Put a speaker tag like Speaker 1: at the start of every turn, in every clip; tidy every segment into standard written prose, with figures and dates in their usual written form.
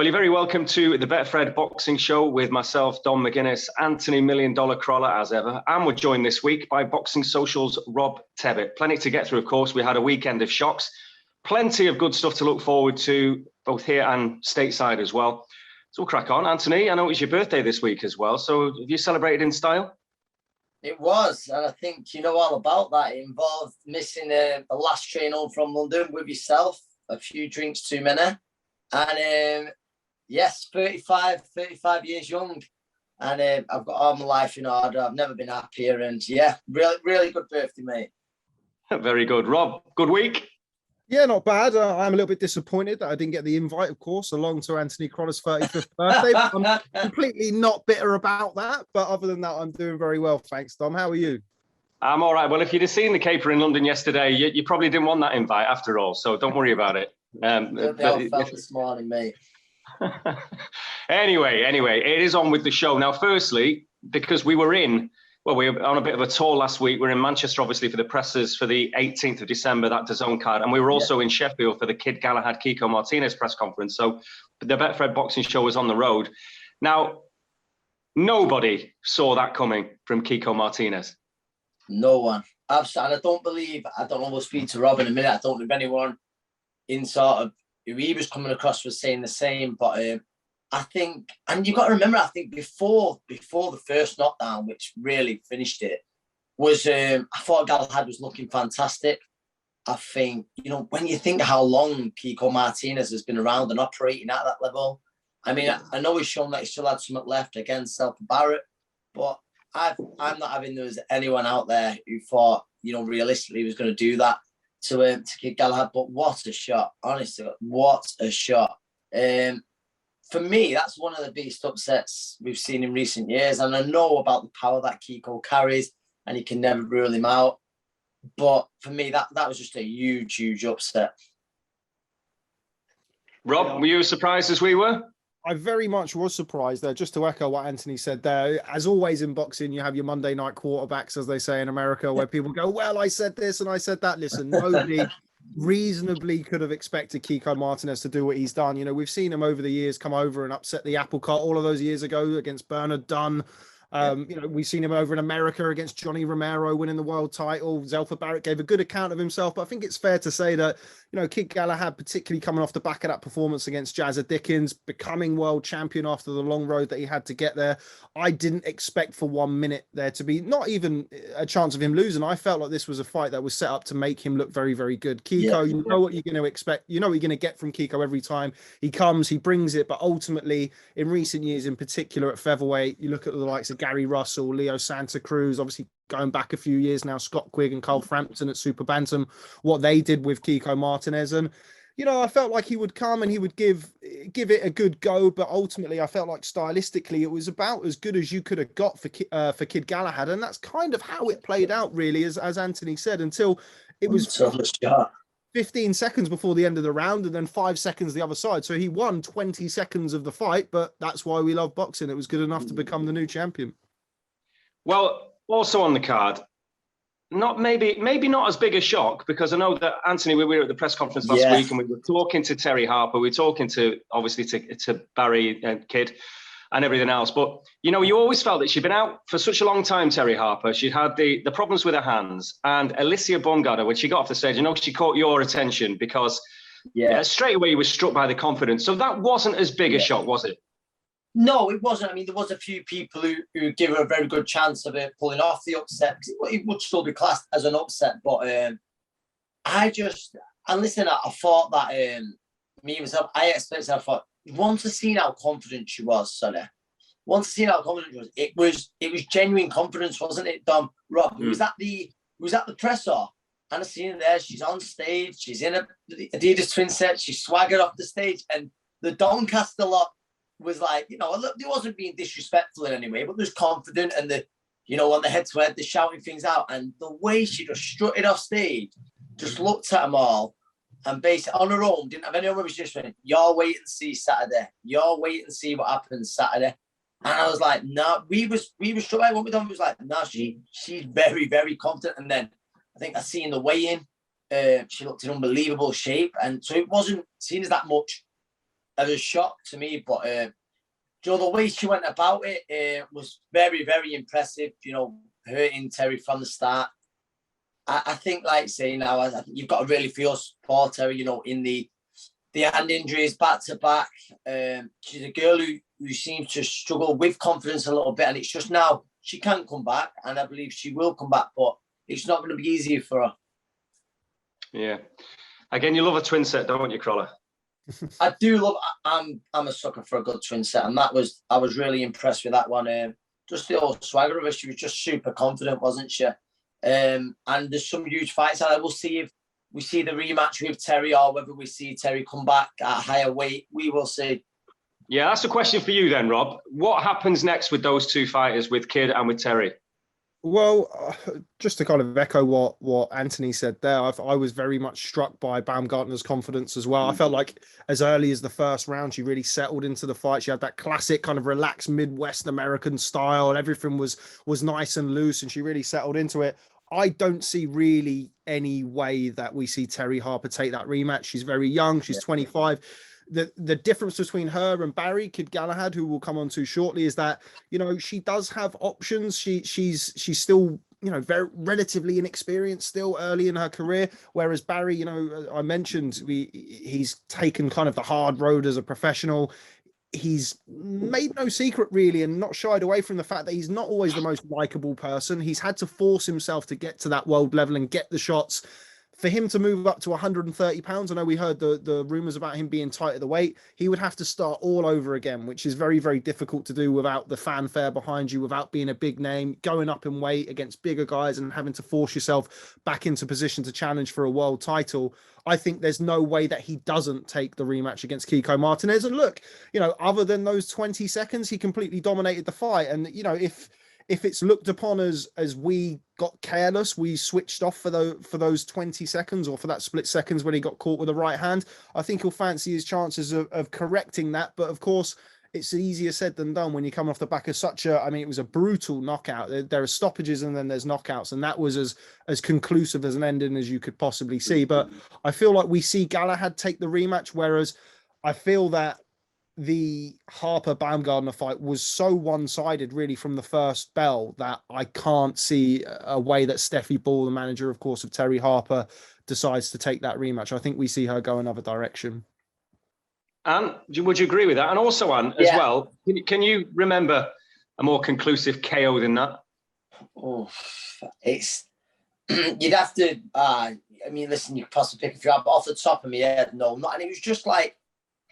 Speaker 1: Well, you're very welcome to the Betfred Boxing Show with myself, Don McGuinness, Anthony $1 Million Crolla, as ever. And we're joined this week by Boxing Socials Rob Tebbutt. Plenty to get through, of course. We had a weekend of shocks. Plenty of good stuff to look forward to, both here and stateside as well. So we'll crack on. Anthony, I know it was your birthday this week as well. So have you celebrated in style?
Speaker 2: It was, and I think you know all about that. It involved missing the last train home from London with yourself, a few drinks too many. And yes, 35 years young. And I've got all my life in order. I've never been happier. And yeah, really good birthday, mate.
Speaker 1: Very good. Rob, good week?
Speaker 3: Yeah, not bad. I'm a little bit disappointed that I didn't get the invite, of course, along to Anthony Crolla's 35th birthday. I'm completely not bitter about that. But other than that, I'm doing very well. Thanks, Dom. How are you?
Speaker 1: I'm all right. Well, if you'd have seen the caper in London yesterday, you probably didn't want that invite after all. So don't worry about it.
Speaker 2: They all felt this morning, mate.
Speaker 1: Anyway, it is on with the show. Now, firstly, because we were on a bit of a tour last week. We're in Manchester, obviously, for the presses for the 18th of December, that DAZN card. And we were also in Sheffield for the Kid Galahad, Kiko Martinez press conference. So the Betfred Boxing Show was on the road. Now, nobody saw that coming from Kiko Martinez.
Speaker 2: No one. Absolutely. I don't know, we'll speak to Rob in a minute. I don't know if anyone in sort of who he was coming across was saying the same. But I think, and you've got to remember, I think before the first knockdown, which really finished it, was I thought Galahad was looking fantastic. I think, when you think how long Kiko Martinez has been around and operating at that level, I mean, I know he's shown that he still had something left against Selpa Barrett, but I'm not having there was anyone out there who thought, realistically he was going to do that to Kid Galahad. But what a shot, honestly, what a shot. For me, that's one of the biggest upsets we've seen in recent years. And I know about the power that Kiko carries and he can never rule him out. But for me, that was just a huge upset.
Speaker 1: Rob, were you as surprised as we were?
Speaker 3: I very much was surprised there. Just to echo what Anthony said there, as always in boxing, you have your Monday night quarterbacks, as they say in America, where people go, well, I said this and I said that. Listen, nobody reasonably could have expected Kiko Martinez to do what he's done. We've seen him over the years come over and upset the apple cart all of those years ago against Bernard Dunn. We've seen him over in America against Johnny Romero winning the world title. Zelfa Barrett gave a good account of himself, but I think it's fair to say that, Kid Galahad, particularly coming off the back of that performance against Jazza Dickens, becoming world champion after the long road that he had to get there. I didn't expect for 1 minute there to be not even a chance of him losing. I felt like this was a fight that was set up to make him look very, very good. Kiko, you know what you're going to expect. You know what you're going to get from Kiko every time he comes, he brings it. But ultimately, in recent years, in particular at featherweight, you look at the likes of Gary Russell, Leo Santa Cruz, obviously going back a few years now, Scott Quigg and Carl Frampton at Super Bantam, what they did with Kiko Martinez. And, I felt like he would come and he would give it a good go. But ultimately, I felt like stylistically, it was about as good as you could have got for Kid Galahad. And that's kind of how it played out, really, as Anthony said, until it was 15 seconds before the end of the round and then 5 seconds the other side. So he won 20 seconds of the fight, but that's why we love boxing. It was good enough to become the new champion.
Speaker 1: Well, also on the card, maybe not as big a shock, because I know that, Anthony, we were at the press conference last week and we were talking to Terry Harper, we were talking to, obviously, to Barry and Kid and everything else. But, you always felt that she'd been out for such a long time, Terry Harper. She'd had the problems with her hands. And Alicia Baumgartner, when she got off the stage, she caught your attention because straight away you were struck by the confidence. So that wasn't as big a shock, was it?
Speaker 2: No, it wasn't. I mean, there was a few people who give her a very good chance of it pulling off the upset, because it would still be classed as an upset. But I thought that myself, I thought, once I seen how confident she was, it was genuine confidence, wasn't it, Dom? Rob, who was at the presser, and I seen her there. She's on stage. She's in a Adidas twin set. She swaggered off the stage, and the Doncaster lot was like, it wasn't being disrespectful in any way, but was confident, and on the head to head, they're shouting things out, and the way she just strutted off stage, just looked at them all, and basically on her own, didn't have anyone who was just saying, "Y'all wait and see Saturday. Y'all wait and see what happens Saturday." And I was like, no, we was struck by what we done. We was like, no, she's very, very confident. And then I think I seen the weigh-in, she looked in unbelievable shape, and so it wasn't seen as that much a shock to me. But the way she went about it was very, very impressive. Hurting Terry from the start. I think, like say now, I think you've got to really feel for Terry. In the hand injuries back to back. She's a girl who seems to struggle with confidence a little bit, and it's just now she can come back, and I believe she will come back, but it's not going to be easy for her.
Speaker 1: Yeah. Again, you love a twin set, don't you, Crolla?
Speaker 2: I do love. I'm a sucker for a good twin set, and I was really impressed with that one. Just the old swagger of her. She was just super confident, wasn't she? And there's some huge fights. And I will see if we see the rematch with Terry, or whether we see Terry come back at a higher weight. We will see.
Speaker 1: Yeah, that's a question for you then, Rob. What happens next with those two fighters, with Kid and with Terry?
Speaker 3: Well, just to kind of echo what Anthony said there, I was very much struck by Baumgartner's confidence as well. I felt like as early as the first round, she really settled into the fight. She had that classic kind of relaxed Midwest American style, and everything was nice and loose, and she really settled into it. I don't see really any way that we see Terry Harper take that rematch. She's very young. She's 25. The difference between her and Barry Kid Galahad, who we'll come on to shortly, is that, she does have options. She's still, very relatively inexperienced, still early in her career. Whereas Barry, I mentioned he's taken kind of the hard road as a professional. He's made no secret really, and not shied away from the fact that he's not always the most likable person. He's had to force himself to get to that world level and get the shots. For him to move up to 130 pounds, I know we heard the rumors about him being tight at the weight. He would have to start all over again, which is very, very difficult to do without the fanfare behind you, without being a big name, going up in weight against bigger guys and having to force yourself back into position to challenge for a world title. I think there's no way that he doesn't take the rematch against Kiko Martinez. And look, other than those 20 seconds, he completely dominated the fight. And, if it's looked upon as we got careless, we switched off for those 20 seconds or for that split seconds when he got caught with the right hand, I think he'll fancy his chances of correcting that. But of course, it's easier said than done when you come off the back of it was a brutal knockout. There are stoppages and then there's knockouts, and that was as conclusive as an ending as you could possibly see. But I feel like we see Galahad take the rematch, whereas I feel that the Harper Baumgartner fight was so one-sided really from the first bell that I can't see a way that Steffi Ball, the manager, of course, of Terry Harper, decides to take that rematch. I think we see her go another direction.
Speaker 1: Anne, would you agree with that? And also, Anne, as well, can you remember a more conclusive KO than that?
Speaker 2: Oh, it's you'd have to. Listen, you could possibly pick a few, but off the top of my head, no, not. And it was just like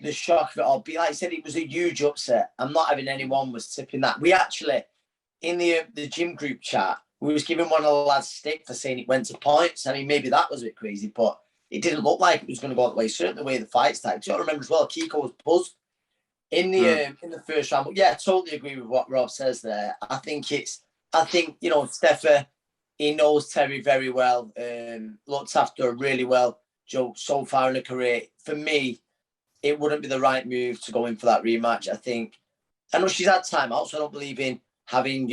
Speaker 2: the shock of it all. Like I said, it was a huge upset. I'm not having anyone was tipping that. We actually, in the gym group chat, we was giving one of the lads stick for saying it went to points. I mean, maybe that was a bit crazy, but it didn't look like it was going to go all the way. Certainly the way the fight started. You got to remember as well, Kiko was buzzed in the first round. But yeah, I totally agree with what Rob says there. I think Steffi, he knows Terry very well. Looked after her really well, Joe, so far in her career. For me, it wouldn't be the right move to go in for that rematch. I know she's had time out, so I don't believe in having,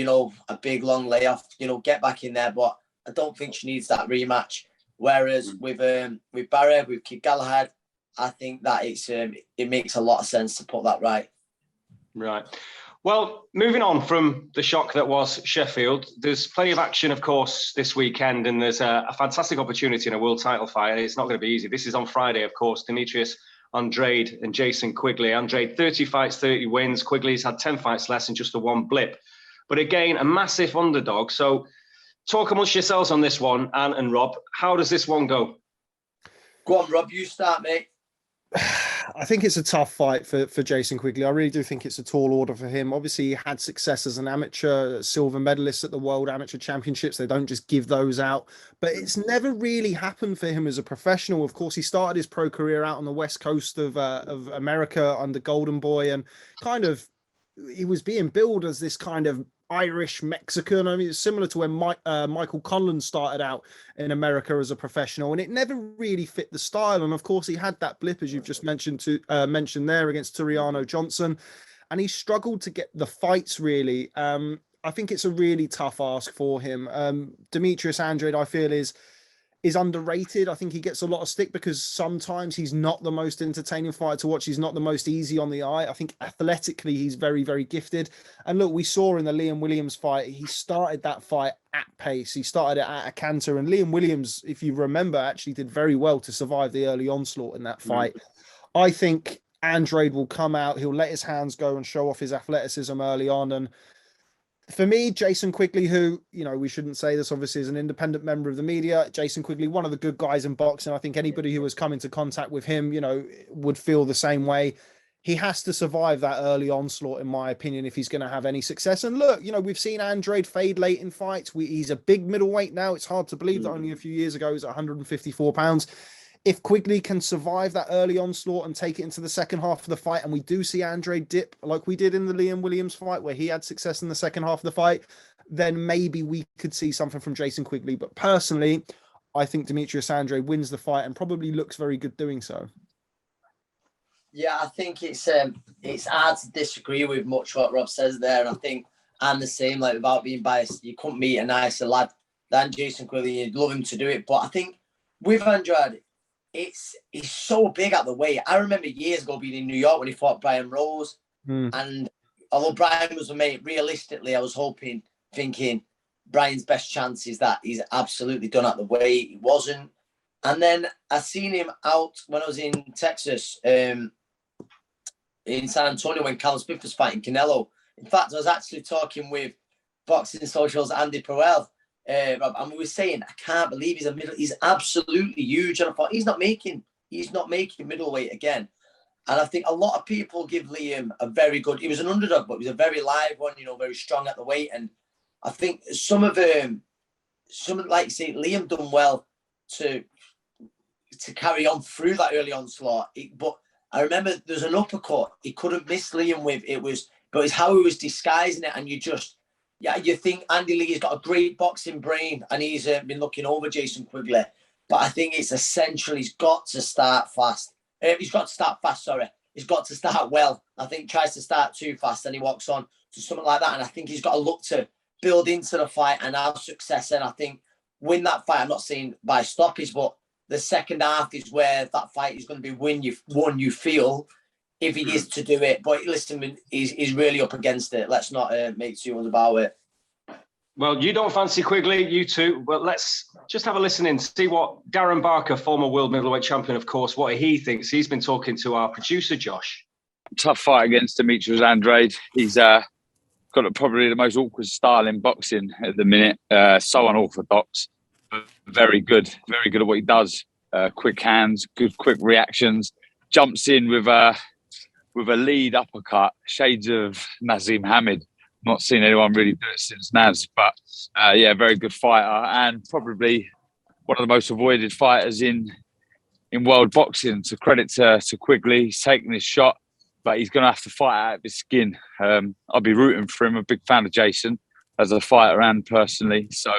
Speaker 2: a big long layoff, get back in there, but I don't think she needs that rematch. Whereas with Barry, with Kid Galahad, I think that it makes a lot of sense to put that right.
Speaker 1: Right. Well, moving on from the shock that was Sheffield, there's plenty of action, of course, this weekend, and there's a fantastic opportunity in a world title fight. It's not going to be easy. This is on Friday, of course. Demetrius Andrade and Jason Quigley. Andrade, 30 fights, 30 wins. Quigley's had 10 fights less and just the one blip. But again, a massive underdog. So talk amongst yourselves on this one, Anne and Rob. How does this one go?
Speaker 2: Go on, Rob. You start, mate.
Speaker 3: I think it's a tough fight for Jason Quigley. I really do think it's a tall order for him. Obviously, he had success as an amateur, silver medalist at the World Amateur Championships. They don't just give those out. But it's never really happened for him as a professional. Of course, he started his pro career out on the west coast of America under Golden Boy, and kind of he was being billed as this kind of Irish Mexican. I mean, it's similar to when Michael Conlan started out in America as a professional, and it never really fit the style. And of course, he had that blip, as you've just mentioned there, against Turiano Johnson, and he struggled to get the fights really. I think it's a really tough ask for him. Demetrius Andrade, I feel, is is underrated. I think he gets a lot of stick because sometimes he's not the most entertaining fighter to watch. He's not the most easy on the eye. I think athletically, he's very, very gifted. And look, we saw in the Liam Williams fight, he started that fight at pace. He started it at a canter. And Liam Williams, if you remember, actually did very well to survive the early onslaught in that fight. I think Andrade will come out. He'll let his hands go and show off his athleticism early on. And for me, Jason Quigley, who, we shouldn't say this, obviously, is an independent member of the media. Jason Quigley, one of the good guys in boxing. I think anybody who has come into contact with him, would feel the same way. He has to survive that early onslaught, in my opinion, if he's going to have any success. And look, we've seen Andrade fade late in fights. He's a big middleweight now. It's hard to believe that only a few years ago he was 154 pounds. If Quigley can survive that early onslaught and take it into the second half of the fight, and we do see Andrade dip like we did in the Liam Williams fight where he had success in the second half of the fight, then maybe we could see something from Jason Quigley. But personally, I think Demetrius Andrade wins the fight and probably looks very good doing so.
Speaker 2: Yeah, I think it's hard to disagree with much what Rob says there. And I think I'm the same, like, without being biased, you couldn't meet a nicer lad than Jason Quigley. You'd love him to do it. But I think with Andrade, he's so big at the weight. I remember years ago being in New York when he fought Brian Rose. And although Brian was a mate, realistically, I was thinking Brian's best chance is that he's absolutely done at the weight. He wasn't. And then I seen him out when I was in Texas, in San Antonio, when Callum Smith was fighting Canelo. In fact, I was actually talking with Boxing Socials Andy Proel, Rob, and we were saying, I can't believe he's absolutely huge. And I thought, he's not making middleweight again. And I think a lot of people give Liam he was an underdog, but he was a very live one, very strong at the weight. And I think some like you say, Liam done well to carry on through that early onslaught. But I remember there's an uppercut he couldn't miss Liam with. But it's how he was disguising it. And you think Andy Lee's got a great boxing brain and he's been looking over Jason Quigley. But I think it's essential. He's got to start fast. He's got to start well. I think tries to start too fast and he walks on to something like that. And I think he's got to look to build into the fight and have success. And I think win that fight, I'm not saying by stoppage, but the second half is where that fight is going to be won, you feel, if he is to do it. But listen, he's really up against it. Let's not make too much about it.
Speaker 1: Well, you don't fancy Quigley, you two. Well, let's just have a listen in, see what Darren Barker, former world middleweight champion, of course, what he thinks. He's been talking to our producer, Josh.
Speaker 4: Tough fight against Demetrius Andrade. He's got probably the most awkward style in boxing at the minute. So unorthodox, but very good at what he does. Quick hands, good quick reactions. Jumps in with a lead uppercut, shades of Nazim Hamid. Not seen anyone really do it since Naz, but very good fighter and probably one of the most avoided fighters in world boxing. So credit to Quigley, he's taking his shot, but he's going to have to fight out of his skin. I'll be rooting for him. I'm a big fan of Jason as a fighter and personally. So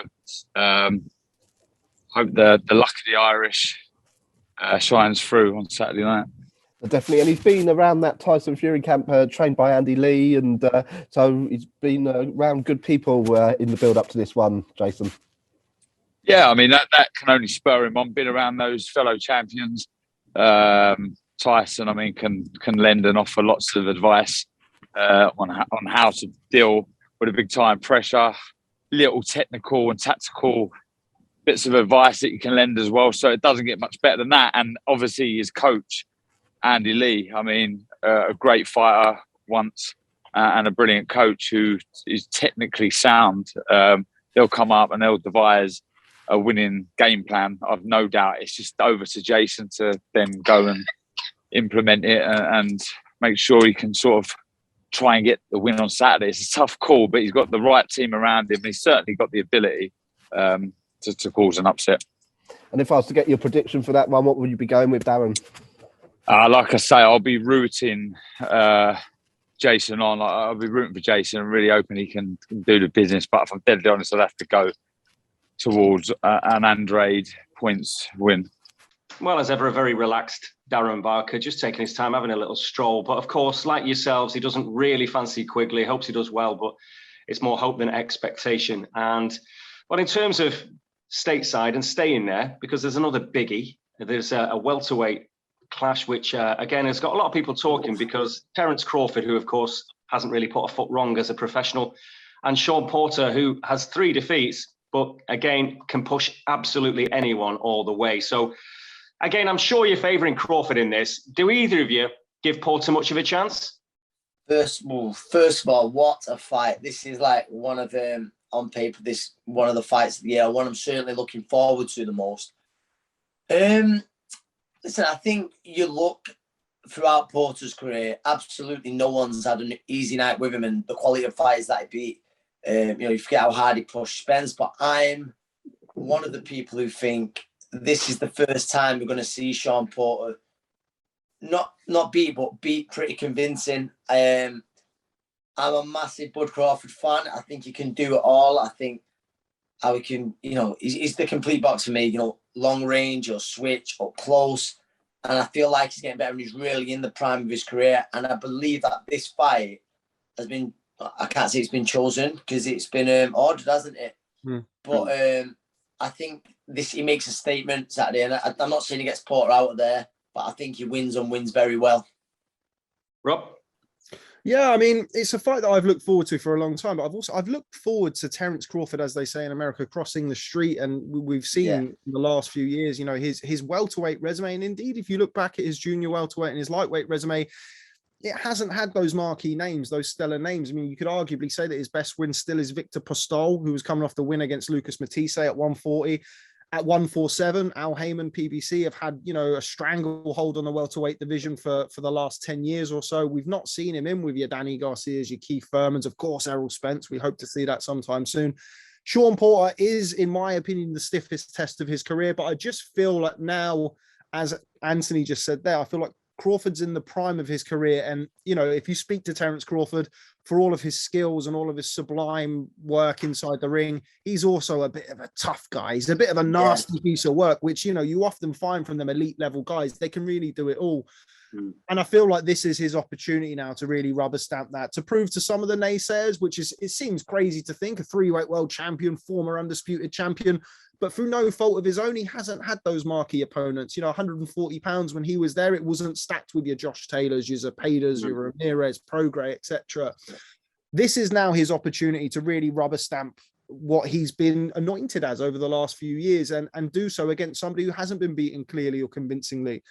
Speaker 4: hope the luck of the Irish shines through on Saturday night.
Speaker 5: Definitely, and he's been around that Tyson Fury camp, trained by Andy Lee, and so he's been around good people in the build-up to this one, Jason.
Speaker 4: Yeah, I mean, that can only spur him on. Been around those fellow champions. Tyson, I mean, can lend and offer lots of advice on how to deal with a big-time pressure, little technical and tactical bits of advice that you can lend as well. So it doesn't get much better than that. And obviously his coach, Andy Lee, I mean, a great fighter once and a brilliant coach who is technically sound. They'll come up and they'll devise a winning game plan. I've no doubt. It's just over to Jason to then go and implement it and make sure he can sort of try and get the win on Saturday. It's a tough call, but he's got the right team around him. He's certainly got the ability to cause an upset.
Speaker 5: And if I was to get your prediction for that one, what would you be going with, Darren?
Speaker 4: Like I say, I'll be rooting Jason on. I'll be rooting for Jason and really hoping he can do the business. But if I'm deadly honest, I'd have to go towards an Andrade points win.
Speaker 1: Well, as ever, a very relaxed Darren Barker, just taking his time, having a little stroll. But of course, like yourselves, he doesn't really fancy Quigley. Hopes he does well, but it's more hope than expectation. But in terms of stateside and staying there because there's another biggie. There's a welterweight clash, which again has got a lot of people talking because Terence Crawford, who of course hasn't really put a foot wrong as a professional, and Shawn Porter, who has 3 defeats, but again can push absolutely anyone all the way. So again, I'm sure you're favouring Crawford in this. Do either of you give Porter much of a chance?
Speaker 2: First of all, what a fight. This is like one of them on paper, one of the fights of the year, one I'm certainly looking forward to the most. Listen, I think you look throughout Porter's career, absolutely no one's had an easy night with him and the quality of fighters that he beat. You forget how hard he pushed Spence, but I'm one of the people who think this is the first time we're going to see Shawn Porter not beat pretty convincing. I'm a massive Bud Crawford fan. I think he can do it all. I think how he can, he's the complete box for me, long range or switch or close. And I feel like he's getting better and he's really in the prime of his career. And I believe that this fight has been, I can't say it's been chosen because it's been ordered, hasn't it? But I think he makes a statement Saturday. And I'm not saying he gets Porter out of there, but I think he wins very well.
Speaker 1: Rob?
Speaker 3: Yeah, I mean, it's a fight that I've looked forward to for a long time, but I've looked forward to Terence Crawford, as they say in America, crossing the street. And we've seen in the last few years, his welterweight resume. And indeed, if you look back at his junior welterweight and his lightweight resume, it hasn't had those marquee names, those stellar names. I mean, you could arguably say that his best win still is Victor Postol, who was coming off the win against Lucas Matisse at 140. At 147, Al Heyman, PBC have had, a stranglehold on the welterweight division for the last 10 years or so. We've not seen him in with your Danny Garcias, your Keith Thurmans, of course, Errol Spence. We hope to see that sometime soon. Shawn Porter is, in my opinion, the stiffest test of his career, but I just feel like now, as Anthony just said there, I feel like Crawford's in the prime of his career. And, if you speak to Terence Crawford, for all of his skills and all of his sublime work inside the ring, he's also a bit of a tough guy. He's a bit of a nasty piece of work, which, you often find from them elite level guys. They can really do it all. And I feel like this is his opportunity now to really rubber stamp that, to prove to some of the naysayers, which is, it seems crazy to think, a 3-weight world champion, former undisputed champion, but through no fault of his own, he hasn't had those marquee opponents. 140 pounds when he was there, it wasn't stacked with your Josh Taylors, your Zepadas, your Ramirez, Prograis, etc. This is now his opportunity to really rubber stamp what he's been anointed as over the last few years and do so against somebody who hasn't been beaten clearly or convincingly.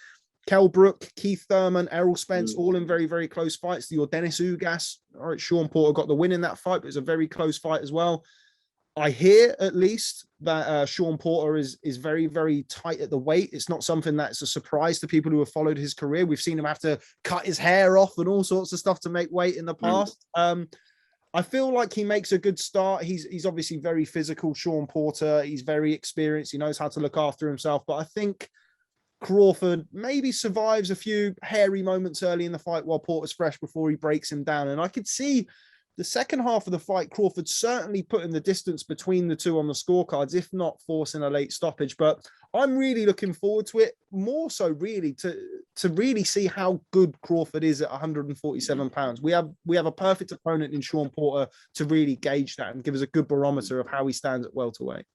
Speaker 3: Kell Brook, Keith Thurman, Errol Spence, all in very, very close fights. Your Dennis Ugas, all right, Shawn Porter got the win in that fight, but it was a very close fight as well. I hear at least that Shawn Porter is very, very tight at the weight. It's not something that's a surprise to people who have followed his career. We've seen him have to cut his hair off and all sorts of stuff to make weight in the past. I feel like he makes a good start. He's obviously very physical, Shawn Porter. He's very experienced. He knows how to look after himself. But I think Crawford maybe survives a few hairy moments early in the fight while Porter's fresh before he breaks him down. And I could see the second half of the fight, Crawford certainly putting the distance between the two on the scorecards, if not forcing a late stoppage. But I'm really looking forward to it, more so really to really see how good Crawford is at 147 pounds. We have a perfect opponent in Shawn Porter to really gauge that and give us a good barometer of how he stands at welterweight.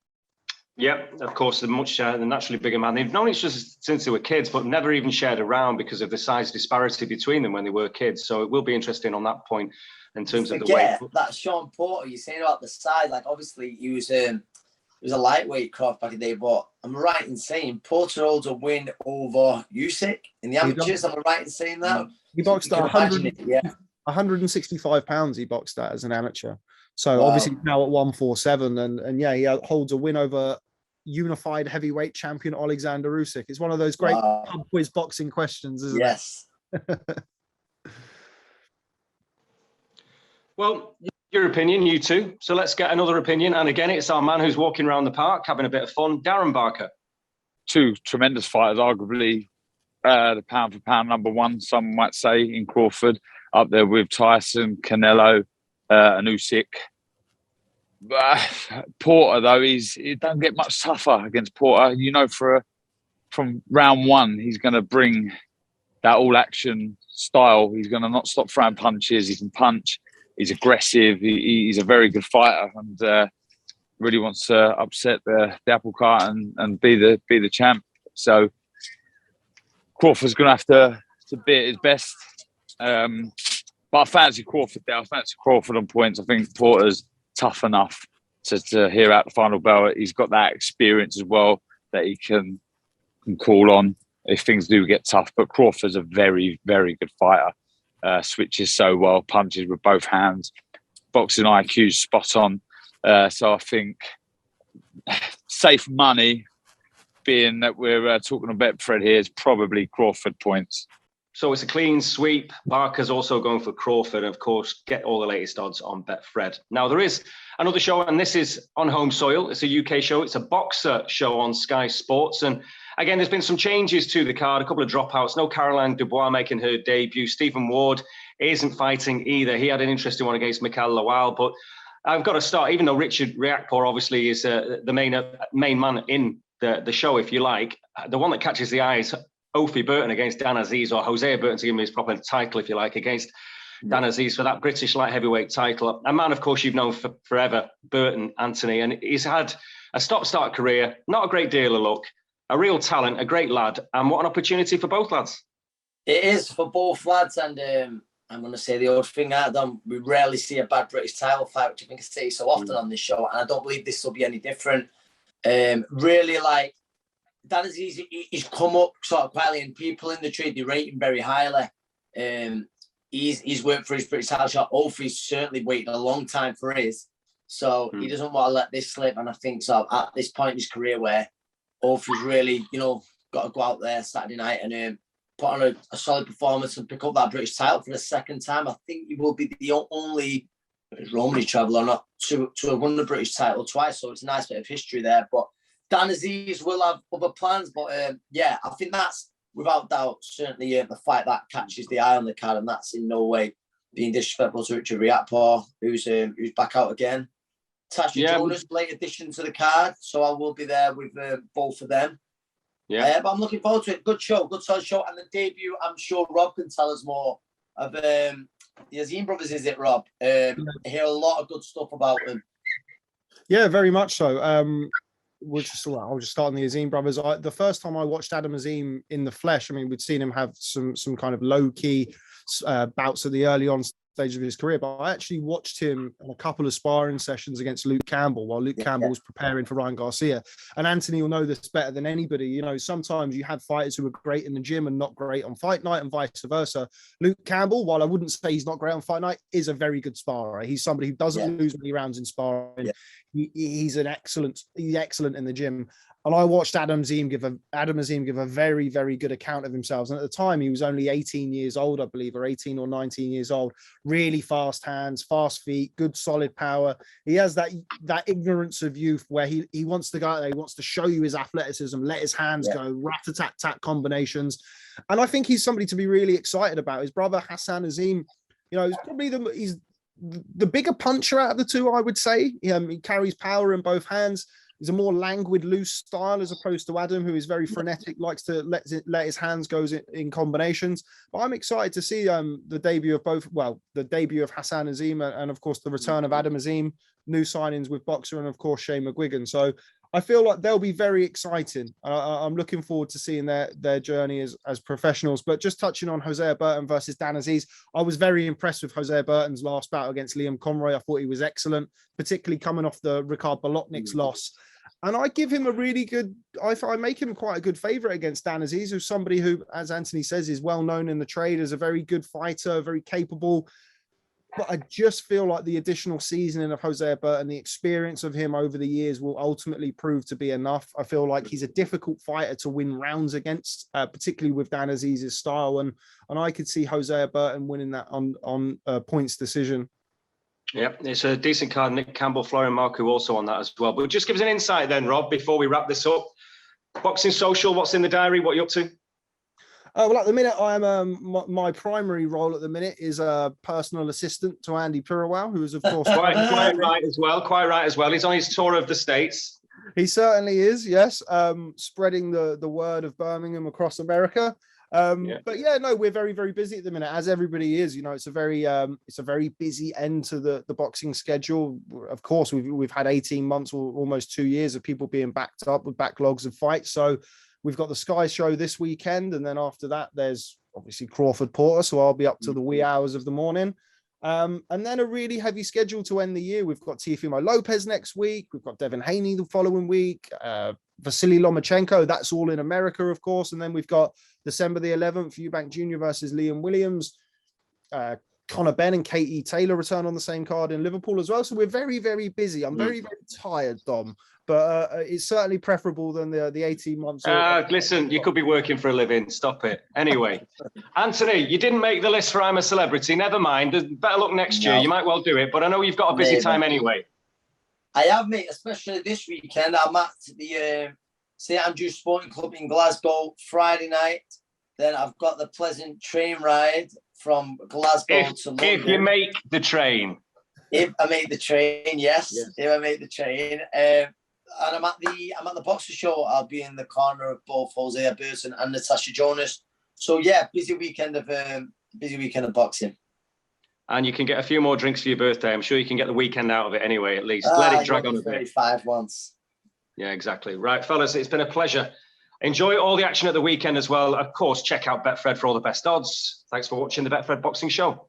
Speaker 1: Yeah, of course, the naturally bigger man. They've known each other since they were kids, but never even shared around because of the size disparity between them when they were kids. So it will be interesting on that point in terms of the weight.
Speaker 2: That Shawn Porter, you're saying about the size, like obviously he was a lightweight Crawford back in the day, but I'm right in saying Porter holds a win over Usyk in the amateurs. Am I right in saying that?
Speaker 3: He boxed at 165 pounds. He boxed at as an amateur. So obviously now at 147, and he holds a win over unified heavyweight champion Alexander Usyk. It's one of those great pub quiz boxing questions, isn't it?
Speaker 1: Well, your opinion, you two. So let's get another opinion. And again, it's our man who's walking around the park, having a bit of fun. Darren Barker.
Speaker 4: Two tremendous fighters, arguably the pound for pound number one, some might say, in Crawford, up there with Tyson, Canelo, and Usyk. Porter, though, it doesn't get much tougher against Porter. From round one, he's going to bring that all-action style. He's going to not stop throwing punches. He can punch. He's aggressive. He's a very good fighter. And really wants to upset the apple cart and be the champ. So Crawford's going to have to be at his best. But I fancy Crawford there. I fancy Crawford on points. I think Porter's tough enough to hear out the final bell. He's got that experience as well that he can call on if things do get tough. But Crawford's a very, very good fighter. Switches so well, punches with both hands. Boxing IQ's spot on. So I think safe money, being that we're talking about Betfred here, is probably Crawford points.
Speaker 1: So it's a clean sweep. Barker's also going for Crawford. And of course, get all the latest odds on Betfred. Now, there is another show, and this is on home soil. It's a UK show. It's a boxer show on Sky Sports. And again, there's been some changes to the card, a couple of dropouts. No Caroline Dubois making her debut. Stephen Ward isn't fighting either. He had an interesting one against Mikhail Lawal. But I've got to start, even though Richard Riakporhe obviously is the main man in the show, if you like. The one that catches the eye is Ophi Burton against Dan Aziz, or Hosea Burton, to give him his proper title, if you like, against Dan Aziz for that British light heavyweight title. A man, of course, you've known for forever, Burton Anthony, and he's had a stop-start career, not a great deal of luck, a real talent, a great lad, and what an opportunity for both lads.
Speaker 2: It is for both lads, and I'm going to say the old thing out of them. We rarely see a bad British title fight, which I think I say so often on this show, and I don't believe this will be any different. Really, like, Dan Aziz, he's come up sort of quietly, and people in the trade, they rate him very highly. He's worked for his British title shot. Ophi's certainly waited a long time for his, so he doesn't want to let this slip. And I think so at this point in his career, where Ophi's really, got to go out there Saturday night and put on a solid performance and pick up that British title for the second time. I think he will be the only Romany traveller not to have won the British title twice. So it's a nice bit of history there. But Dan Aziz will have other plans, but I think that's without doubt certainly the fight that catches the eye on the card, and that's in no way being disrespectful to Richard Riakporhe, who's back out again. Tasha Jonas, late addition to the card, so I will be there with both of them. Yeah, but I'm looking forward to it. Good show, good solid show, and the debut. I'm sure Rob can tell us more of the Azim brothers. Is it, Rob? I hear a lot of good stuff about them.
Speaker 3: Yeah, very much so. I'll just start on the Azim brothers. The first time I watched Adam Azim in the flesh, I mean, we'd seen him have some kind of low-key bouts at the early on stage of his career, but I actually watched him in a couple of sparring sessions against Luke Campbell while Luke Campbell was preparing for Ryan Garcia. And Anthony will know this better than anybody. Sometimes you have fighters who are great in the gym and not great on fight night, and vice versa. Luke Campbell, while I wouldn't say he's not great on fight night, is a very good sparrer. He's somebody who doesn't lose many rounds in sparring. Yeah. He's excellent in the gym. And I watched Adam Azim give a very, very good account of himself. And at the time, he was only 18 years old, I believe, or 18 or 19 years old. Really fast hands, fast feet, good solid power. He has that ignorance of youth where he wants to go out there, he wants to show you his athleticism, let his hands go, rat-a-tat-tat combinations. And I think he's somebody to be really excited about. His brother Hassan Azim, he's probably he's the bigger puncher out of the two, I would say. He carries power in both hands. He's a more languid, loose style as opposed to Adam, who is very frenetic, likes to let his hands go in combinations. But I'm excited to see the debut of Hassan Azim and of course the return of Adam Azim, new signings with Boxer and of course Shane McGuigan. So I feel like they'll be very exciting. I'm looking forward to seeing their journey as professionals. But just touching on Hosea Burton versus Dan Aziz, I was very impressed with Hosea Burton's last bout against Liam Conroy. I thought he was excellent, particularly coming off the Ricard Bolotnik's loss. And I give him I make him quite a good favourite against Dan Aziz, who's somebody who, as Anthony says, is well known in the trade as a very good fighter, very capable. But I just feel like the additional seasoning of Hosea Burton, the experience of him over the years will ultimately prove to be enough. I feel like he's a difficult fighter to win rounds against, particularly with Dan Aziz's style. And I could see Hosea Burton winning that on points decision.
Speaker 1: Yep, it's a decent card. Nick Campbell, Florian Marku also on that as well. But just give us an insight then, Rob, before we wrap this up. Boxing Social, what's in the diary? What are you up to?
Speaker 3: Well, at the minute, I am my primary role at the minute is a personal assistant to Andy Purawal, who is, of course,
Speaker 1: quite right as well. He's on his tour of the States.
Speaker 3: He certainly is, yes, spreading the word of Birmingham across America. But yeah, no, we're very, very busy at the minute, as everybody is. You know, it's a very busy end to the boxing schedule. Of course, we've had 18 months or almost 2 years of people being backed up with backlogs of fights. So we've got the Sky Show this weekend, and then after that, there's obviously Crawford Porter. So I'll be up to the wee hours of the morning. And then a really heavy schedule to end the year. We've got Teofimo Lopez next week. We've got Devin Haney the following week. Vasily Lomachenko. That's all in America, of course. And then we've got December the 11th, Eubank Jr. versus Liam Williams. Conor Benn and Katie Taylor return on the same card in Liverpool as well. So we're very, very busy. I'm very, very tired, Dom. But it's certainly preferable than the 18 months.
Speaker 1: Listen, you could be working for a living. Stop it. Anyway, Anthony, you didn't make the list for I'm a Celebrity. Never mind. Better luck next year. You might well do it. But I know you've got a busy time anyway.
Speaker 2: I have, mate, especially this weekend. I'm at the St Andrews Sporting Club in Glasgow Friday night. Then I've got the pleasant train ride from Glasgow to London.
Speaker 1: If you make the train.
Speaker 2: If I make the train, yes. If I make the train. And I'm at the Boxing Show. I'll be in the corner of both Hosea Burton and Natasha Jonas. So yeah, busy weekend of boxing. And
Speaker 1: you can get a few more drinks for your birthday. I'm sure you can get the weekend out of it anyway, at least. Let it drag on a bit.
Speaker 2: 35 once.
Speaker 1: Yeah, exactly. Right, fellas, it's been a pleasure. Enjoy all the action at the weekend as well. Of course, check out Betfred for all the best odds. Thanks for watching the Betfred Boxing Show.